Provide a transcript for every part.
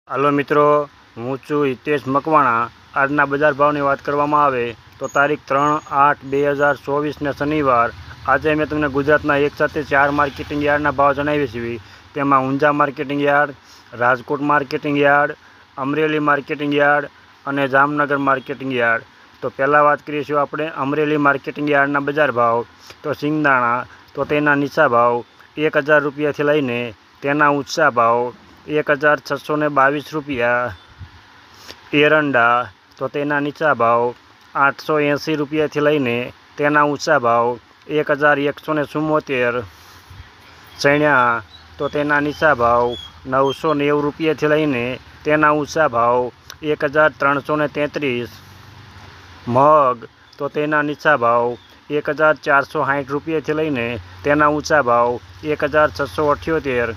હાલો મિત્રો, હું છું હિતેશ મકવાણા। આજના બજાર ભાવની વાત કરવામાં આવે તો તારીખ 3/8/2024 ને શનિવાર। આજે મેં તમને ગુજરાતના એક સાથે 4 માર્કેટિંગ યાર્ડના ભાવ જણાવી છે। તેમાં Unjha marketing yard, Rajkot marketing yard, Amreli marketing yard અને જામનગર માર્કેટિંગ યાર્ડ। તો પહેલાં વાત કરીશું આપણે અમરેલી માર્કેટિંગ યાર્ડના બજાર ભાવ। તો સિંગદાણા તો તેના નીચા ભાવ 1000 રૂપિયાથી લઈને તેના ઊંચા ભાવ 1622 રૂપિયા। એરંડા તો તેના નીચા ભાવ 880 રૂપિયાથી લઈને તેના ઊંચા ભાવ 1174। ચણા તો તેના નીચા ભાવ 990 રૂપિયાથી લઈને તેના ઊંચા ભાવ 1333। મગ તો તેના નીચા ભાવ 1460 રૂપિયાથી લઈને તેના ઊંચા ભાવ 1678।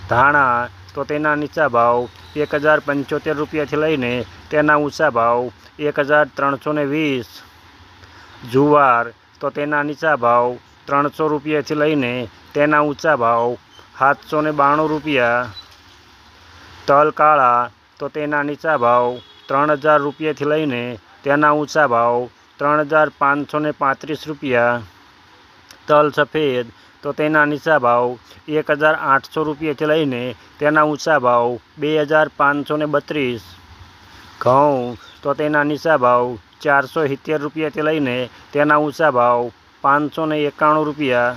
ધાણા તો તેના નીચા ભાવ 1075 રૂપિયાથી લઈને તેના ઊંચા ભાવ 1320। જુવાર તો તેના નીચા ભાવ 300 રૂપિયાથી લઈને તેના ઊંચા ભાવ 792 રૂપિયા। તલ કાળા તો તેના નીચા ભાવ 3000 રૂપિયાથી લઈને તેના ઊંચા ભાવ 3535 રૂપિયા। તલ સફેદ તો તેના નીચા ભાવ 1800 રૂપિયાથી લઈને તેના ઊંચા ભાવ 2532। ઘઉં તો તેના નીચા ભાવ 470 રૂપિયાથી લઈને તેના ઊંચા ભાવ 591 રૂપિયા।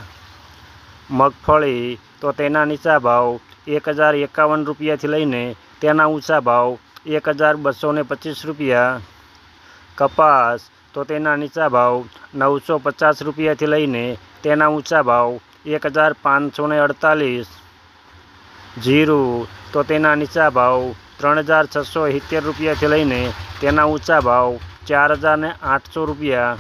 મગફળી તો તેના નીચા ભાવ 1051 રૂપિયાથી લઈને તેના ઊંચા ભાવ 1225 રૂપિયા। કપાસ તો તેના નીચા ભાવ 950 રૂપિયાથી લઈને તેના ઊંચા ભાવ 1548। જીરું તો તેના નીચા ભાવ 3670 રૂપિયાથી લઈને તેના ઊંચા ભાવ 4800 રૂપિયા।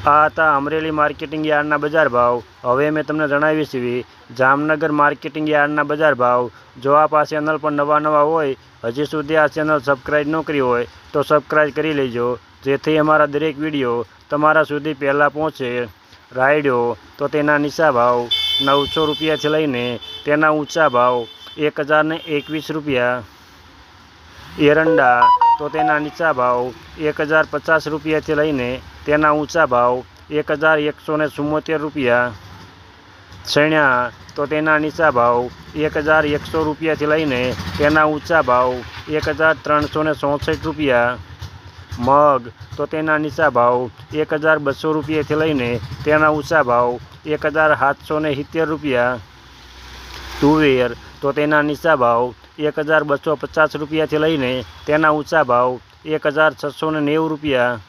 આ હતા અમરેલી માર્કેટિંગ યાર્ડના બજાર ભાવ। હવે મેં તમને જણાવી છે જામનગર માર્કેટિંગ યાર્ડના બજાર ભાવ। જો આપ આ ચેનલ પર નવા હોય, હજી સુધી આ ચેનલ સબસ્ક્રાઈબ ન કરી હોય તો સબસ્ક્રાઈબ કરી લેજો, જેથી અમારા દરેક વિડીયો તમારા સુધી પહેલાં પહોંચે। રાયડો તો તેના નીચા ભાવ 900 રૂપિયાથી લઈને તેના ઊંચા ભાવ 1021 રૂપિયા। એરંડા તો તેના નીચા ભાવ 1050 રૂપિયાથી લઈને તેના ઊંચા ભાવ 1174 રૂપિયા। ચણા તો તેના નીચા ભાવ 1100 રૂપિયાથી લઈને તેના ઊંચા ભાવ 1364 રૂપિયા। મગ તો તેના નીચા ભાવ 1200 રૂપિયાથી લઈને તેના ઊંચા ભાવ 1770 રૂપિયા। તુવેર તો તેના નીચા ભાવ 1250 રૂપિયાથી લઈને તેના ઊંચા ભાવ 1690 રૂપિયા।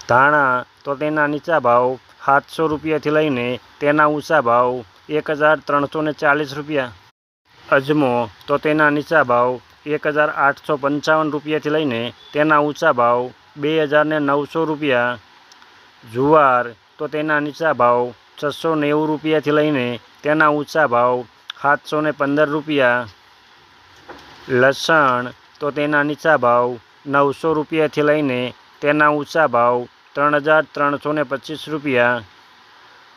ધાણા તો તેના નીચા ભાવ 700 રૂપિયાથી લઈને તેના ઊંચા ભાવ 1340 રૂપિયા। અજમો તો તેના નીચા ભાવ 1855 રૂપિયાથી લઈને તેના ઊંચા ભાવ 2900 રૂપિયા। જુવાર તો તેના નીચા ભાવ 690 રૂપિયાથી લઈને તેના ઊંચા ભાવ 715 રૂપિયા। લસણ તો તેના નીચા ભાવ 900 રૂપિયાથી લઈને તેના ઊંચા ભાવ 3325 રૂપિયા।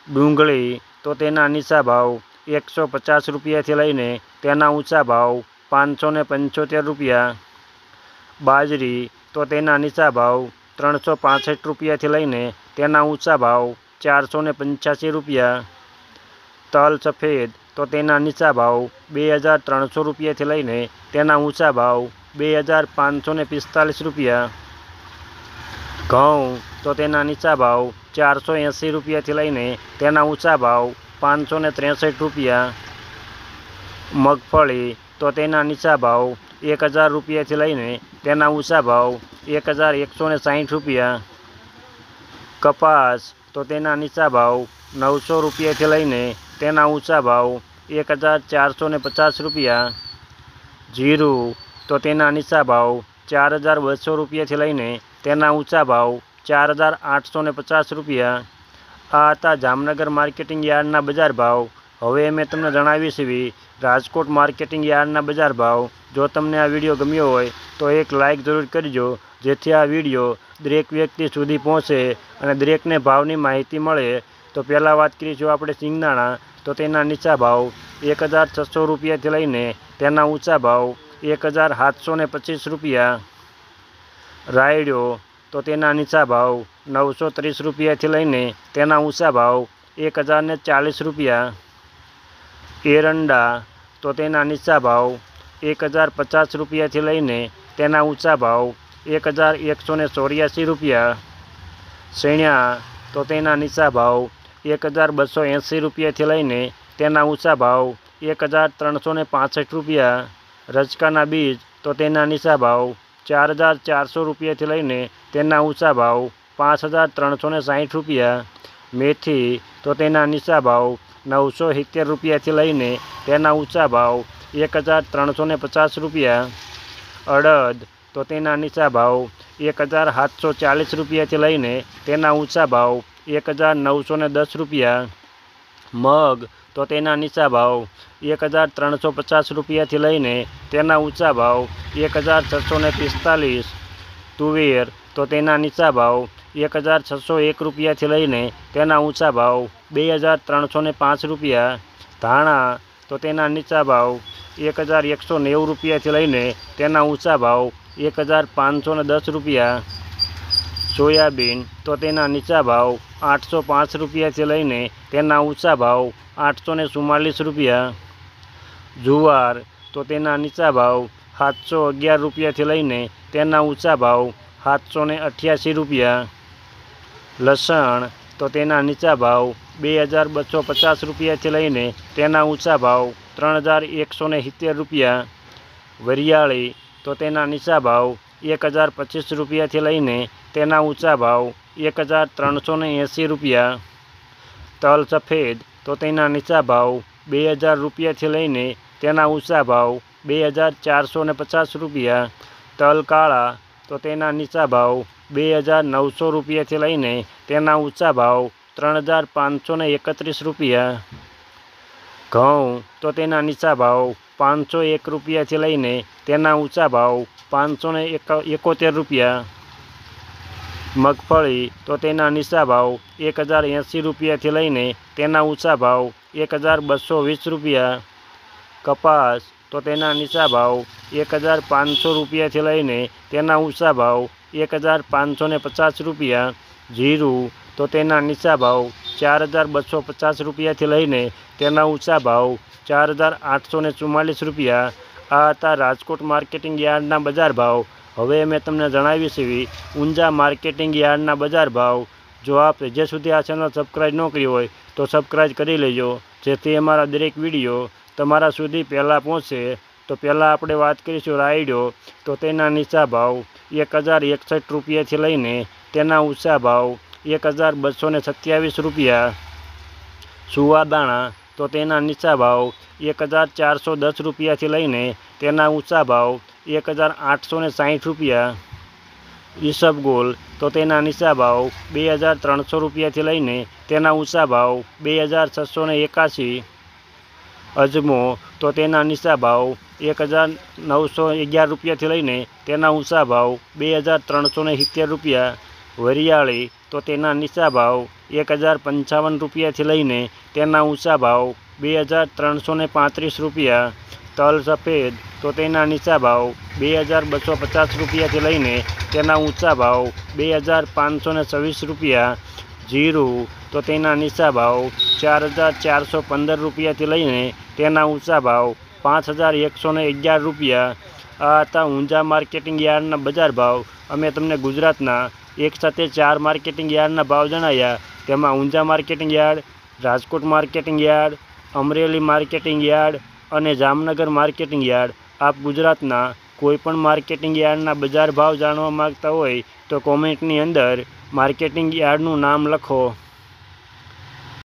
ડુંગળી તો તેના નીચા ભાવ 150 રૂપિયાથી લઈને તેના ઊંચા ભાવ 575 રૂપિયા। બાજરી તો તેના નીચા ભાવ 365 રૂપિયાથી લઈને તેના ઊંચા ભાવ 485 રૂપિયા। તલ સફેદ તો તેના નીચા ભાવ 2300 રૂપિયાથી લઈને તેના ઊંચા ભાવ 2545 રૂપિયા। ઘઉં તો તેના નીચા ભાવ 480 રૂપિયાથી લઈને તેના ઊંચા ભાવ 563 રૂપિયા। મગફળી તો તેના નીચા ભાવ 1000 રૂપિયાથી લઈને તેના ઊંચા ભાવ 1160 રૂપિયા। કપાસ તો તેના નીચા ભાવ 900 રૂપિયાથી લઈને તેના ઊંચા ભાવ 1450 રૂપિયા। જીરું તો તેના નીચા ભાવ 4200 રૂપિયાથી લઈને તેના ઊંચા ભાવ 4850 રૂપિયા। આ હતા જામનગર માર્કેટિંગ યાર્ડના બજાર ભાવ। હવે મેં તમને જણાવી છે રાજકોટ માર્કેટિંગ યાર્ડના બજાર ભાવ। જો તમને આ વિડીયો ગમ્યો હોય તો એક લાઇક જરૂર કરજો, જેથી આ વિડીયો દરેક વ્યક્તિ સુધી પહોંચે અને દરેકને ભાવની માહિતી મળે। તો પહેલાં વાત કરીશું આપણે સિંગદાણા તો તેના નીચા ભાવ 1600 રૂપિયાથી લઈને તેના ઊંચા ભાવ 1725 રૂપિયા। રાયડો તો તેના નીચા ભાવ 930 રૂપિયાથી લઈને તેના ઊંચા ભાવ 1040 રૂપિયા। એરંડા તો તેના નીચા ભાવ 1050 રૂપિયાથી લઈને તેના ઊંચા ભાવ 1184 રૂપિયા। સૈણ્યા તો તેના નીચા ભાવ 1280 રૂપિયાથી લઈને તેના ઊંચા ભાવ 1365 રૂપિયા। રજકાના બીજ તો તેના નીચા ભાવ 4400 રૂપિયાથી લઈને તેના ઊંચા ભાવ 5360 રૂપિયા। મેથી તો તેના નીચા ભાવ 970 રૂપિયાથી લઈને તેના ઊંચા ભાવ 1350 રૂપિયા। અડદ તો તેના નીચા ભાવ 1740 રૂપિયાથી લઈને તેના ઊંચા ભાવ 1910 રૂપિયા। મગ તો તેના નીચા ભાવ 1350 રૂપિયાથી લઈને તેના ઊંચા ભાવ 1645। તુવેર તો તેના નીચા ભાવ 1601 રૂપિયાથી લઈને તેના ઊંચા ભાવ 2305 રૂપિયા। ધાણા તો તેના નીચા ભાવ 1190 રૂપિયાથી લઈને તેના ઊંચા ભાવ 1510 રૂપિયા। સોયાબીન તો તેના નીચા ભાવ 805 રૂપિયાથી લઈને તેના ઊંચા ભાવ 844 રૂપિયા। જુવાર તો તેના નીચા ભાવ 711 રૂપિયાથી લઈને તેના ઊંચા ભાવ 788 રૂપિયા। લસણ તો તેના નીચા ભાવ 2250 રૂપિયાથી લઈને તેના ઊંચા ભાવ 3170 રૂપિયા। વરિયાળી તો તેના નીચા ભાવ 1025 રૂપિયાથી લઈને તેના ઊંચા ભાવ 1380 રૂપિયા। તલ સફેદ તો તેના નીચા ભાવ 2000 રૂપિયાથી લઈને તેના ઊંચા ભાવ 2450 રૂપિયા। તલ કાળા તો તેના નીચા ભાવ 2900 રૂપિયાથી લઈને તેના ઊંચા ભાવ 3531 રૂપિયા। ઘઉં તો તેના નીચા ભાવ 501 રૂપિયાથી લઈને તેના ઊંચા ભાવ 571 રૂપિયા। મગફળી તો તેના નીચા ભાવ 1080 રૂપિયાથી લઈને તેના ઊંચા ભાવ 1220 રૂપિયા। કપાસ તો તેના નીચા ભાવ 1500 રૂપિયાથી લઈને તેના ઊંચા ભાવ 1550 રૂપિયા। જીરું તો તેના નીચા ભાવ 4250 રૂપિયાથી લઈને તેના ઊંચા ભાવ 4844 રૂપિયા। આ હતા રાજકોટ માર્કેટિંગ યાર્ડના બજાર ભાવ। હવે મેં તમને જણાવી છે ઊંઝા માર્કેટિંગ યાર્ડના બજાર ભાવ। જો આપ જે સુધી આ ચેનલ સબસ્ક્રાઈબ ન કરી હોય તો સબસ્ક્રાઈબ કરી લેજો, જેથી અમારા દરેક વિડીયો તમારા સુધી પહેલાં પહોંચે। તો પહેલાં આપણે વાત કરીશું રાયડો તો તેના નીચા ભાવ 1061 રૂપિયાથી લઈને તેના ઊંચા ભાવ 1227 રૂપિયા। સુવાદાણા તો તેના નીચા ભાવ 1410 રૂપિયાથી લઈને તેના ઊંચા ભાવ 1860 રૂપિયા। ઈસબગોલ તો તેના નીચા ભાવ 2300 રૂપિયાથી લઈને તેના ઊંચા ભાવ 2681। અજમો તો તેના નીચા ભાવ 1911 રૂપિયાથી લઈને તેના ઊંચા ભાવ 2370 રૂપિયા। વરિયાળી તો તેના નીચા ભાવ 1055 રૂપિયાથી લઈને તેના ઊંચા ભાવ 2335 રૂપિયા। તલ સફેદ તો તેના નીચા ભાવ 2250 રૂપિયાથી લઈને તેના ઊંચા ભાવ 2526 રૂપિયા। જીરું તો તેના નીચા ભાવ 4415 રૂપિયાથી લઈને તેના ઊંચા ભાવ 5111 રૂપિયા। આ હતા ઊંઝા માર્કેટિંગ યાર્ડના બજાર ભાવ। અમે તમને ગુજરાતના એકસાથે 4 માર્કેટિંગ યાર્ડના ભાવ જણાવ્યા, તેમાં Unjha marketing yard, Rajkot marketing yard, Amreli marketing yard અને જામનગર માર્કેટિંગ યાર્ડ। આપ ગુજરાતના કોઈપણ માર્કેટિંગ યાર્ડના બજાર ભાવ જાણવા માગતા હોય તો કોમેન્ટની અંદર માર્કેટિંગ યાર્ડનું નામ લખો।